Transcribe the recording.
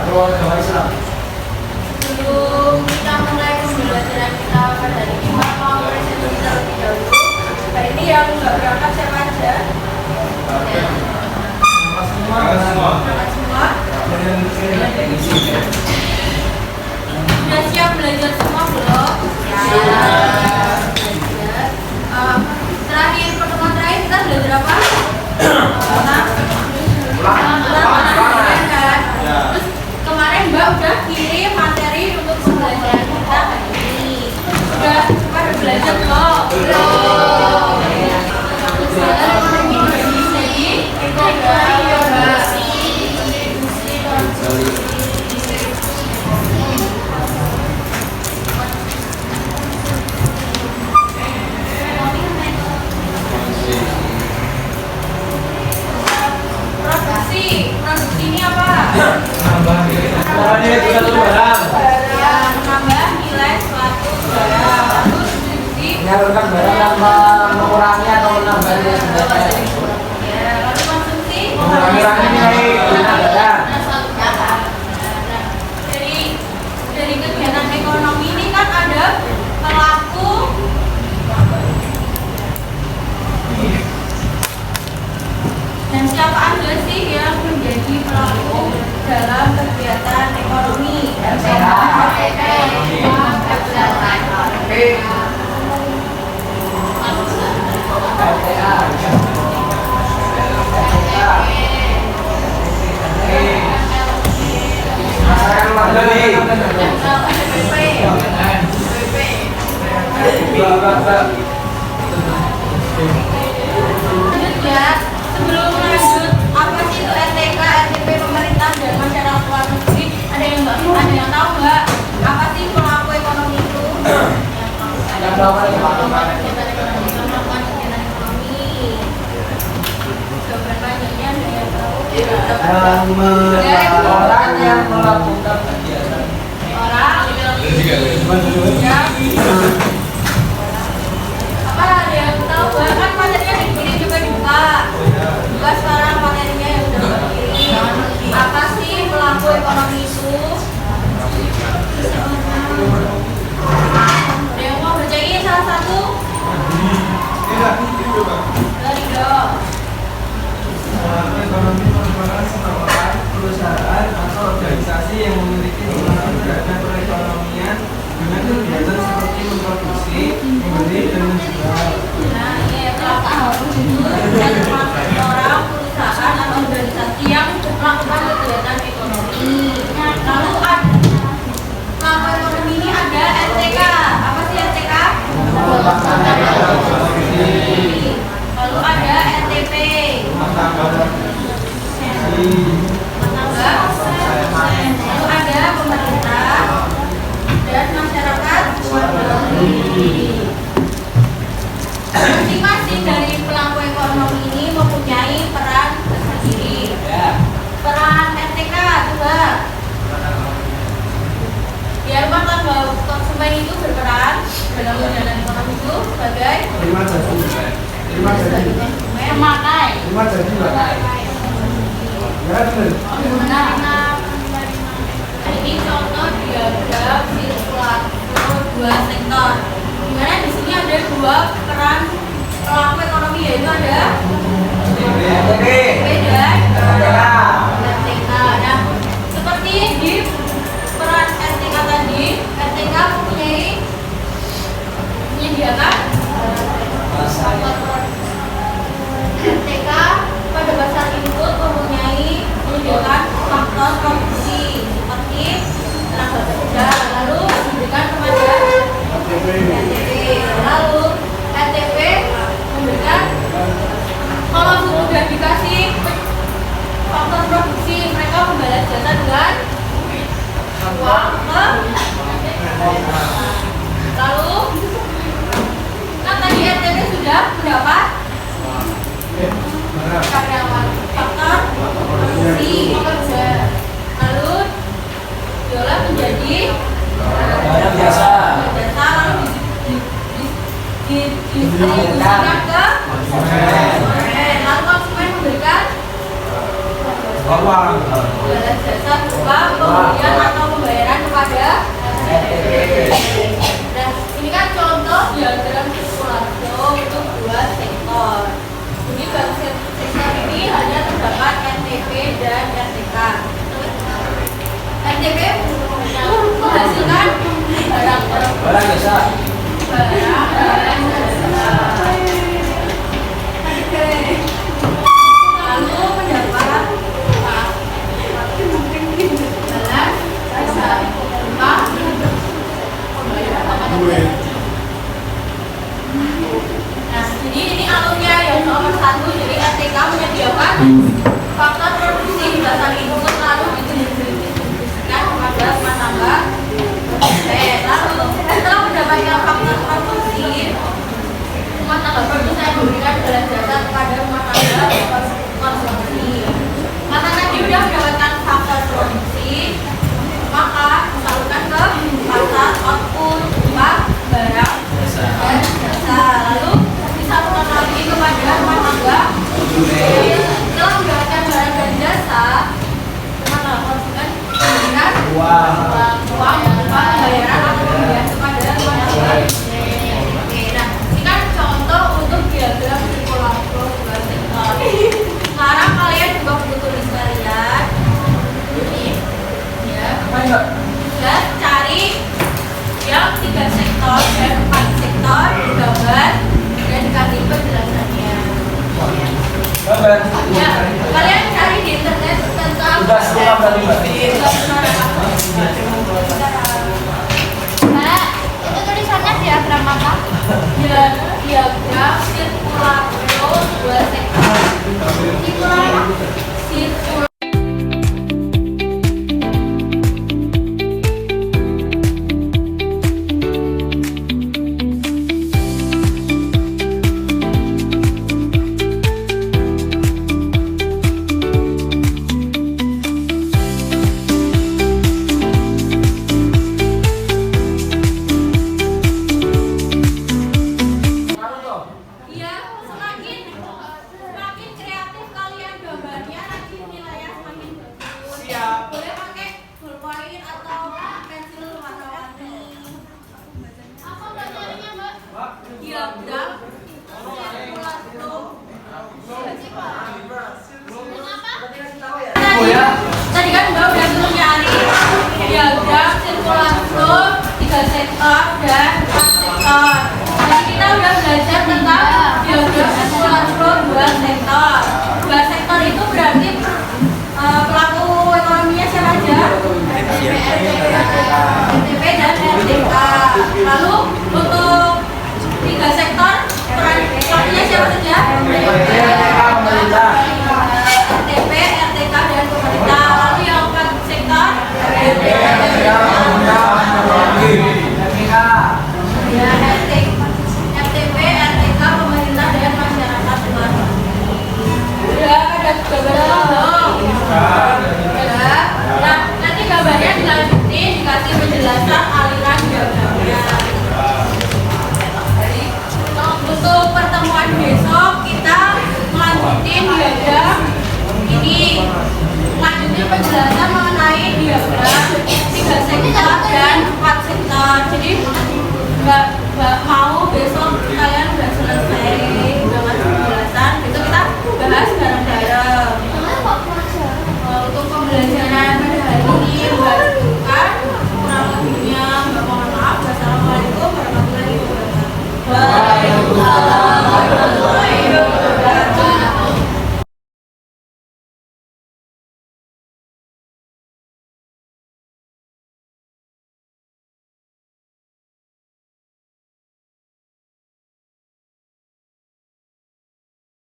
Sebelum kita mulai pembelajaran kita pada hari ini, mau presentasi terlebih dahulu. Hari ini yang nggak berangkat siapa aja? Semua. Sudah siap belajar semua belum? Terakhir pertemuan terakhir kita belajar apa? Terus kemarin Mbak udah kirim materi untuk pembelajaran kita hari ini. Sudah pada belajar belum? Belum. Produksi ini apa? Menambah nilai suatu barang. Lalu substitusi menyalurkan barang tanpa mengurangi atau menambah nilai barang. Ya, lalu konsumsi Mengurangi nilai barang. Dari kegiatan ekonomi ini kan ada pelaku dan siapa aja sih yang menjadi pelaku dalam kegiatan ekonomi? Sebelum lanjut, apa sih itu RTK, RTP pemerintah dan masyarakat luar negeri? Ada yang tahu nggak? Apa sih pelaku ekonomi itu? Yang melakukan kegiatan ekonomi. Jawaban banyak ada yang tahu. Orang yang melakukan kegiatan. Orang. Apa ada yang tahu? Kan materinya dikirim juga dibuka. Buka sekarang materinya yang sudah dikirim. Apa sih pelaku ekonomi itu? Ada yang mau bacain salah satu? Dari dong. Pelaku ekonomi merupakan seorang perusahaan atau organisasi yang memiliki kewenangan terhadap perekonomian dengan kegiatan seperti memproduksi, membeli, dan menjual. Nah, ini pelaku itu orang, perusahaan atau organisasi yang melakukan kegiatan ekonomi. Lalu pelaku ekonomi ini ada RTK. Apa sih RTK? Lalu ada RTP. Lalu ada pemerintah dan masyarakat luar negeri. Masing-masing dari pelaku ekonomi ini mempunyai peran tersendiri. Peran RTK coba. Biar tanggal konsumen itu berperan dalam kegiatan ekonomi itu sebagai pemakai. Ini contoh diagram sirkulator dua sektor. Dimana di sini ada dua peran pelaku ekonomi, yaitu ada dan RTK. Nah, seperti di peran RTK tadi, RTK menyediakan RTK pada dasar input menyediakan faktor produksi seperti tenaga kerja, lalu diberikan kepada RTP. Lalu RTP memberikan, kalau sudah dikasih faktor produksi jasa berupa pembelian atau pembayaran kepada NTP. Nah, ini kan contoh diagram sirkulasi untuk dua sektor. Jadi bagi sektor ini hanya terdapat NTP dan RTK. NTP menghasilkan Barang jasa. Lalu mendapat balas jasa berupa Nah, jadi ini alurnya yang nomor 1. Jadi RTK menyediakan faktor produksi berdasarkan input lalu didistribusikan kepada rumah tangga. Lalu setelah mendapatkan faktor produksi, rumah tangga produksi yang memberikan balas jasa kepada rumah tangga konsumsi. Karena tadi sudah mendapatkan faktor produksi, maka disalurkan ke pasar output berupa barang dan jasa. Lalu disalurkan lagi kepada rumah tangga. Setelah mendapatkan barang dan jasa, rumah tangga konsumen memberikan uang berupa pembayaran atau pembelian kepada rumah tangga. Oke, nah ini kan contoh untuk diagram sirkulasi dua sektor. Sekarang kalian juga perlu tulis kalian ini ya. Dan cari yang 3 sektor dan 4 sektor digambar dan dikasih penjelasannya. Gambar. Ya, kalian cari di internet tentang Tugas rumah berarti, Mbak. Mbak, itu tulisannya diagram apa? Ya, diagram sirkulasi dua sektor. Sirkulasi ya, semakin kreatif kalian gambarnya, nanti nilainya semakin bagus. Siap. Boleh pakai ballpoint atau pensil warna-warni. Apa belajarnya, Mbak? Diagram sirkulasi. Kenapa? Tadi kan Mbak udah suruh nyari diagram sirkulasi 3 sektor dan 4 sektor. Jadi kita udah belajar tentang diagram sirkulasi 2 sektor. 2 sektor itu berarti pelaku ekonominya siapa aja? NTP dan RTK. Lalu untuk 3 sektor perannya siapa saja? NTP, RTK dan pemerintah. Lalu yang 4 sektor ya RTP, RTK, pemerintah dan masyarakat luas. Udah ada gambarnya belum? Udah. Nah, nanti gambarnya dilanjutin dikasih penjelasan aliran diagramnya. Jadi untuk pertemuan besok kita melanjutin diagram ini, lanjutin penjelasan mengenai diagram 3 sektor dan 4 sektor. Jadi nggak mau besok kalian udah selesai dengan penjelasan, itu kita bahas bareng-bareng. Untuk pembelajaran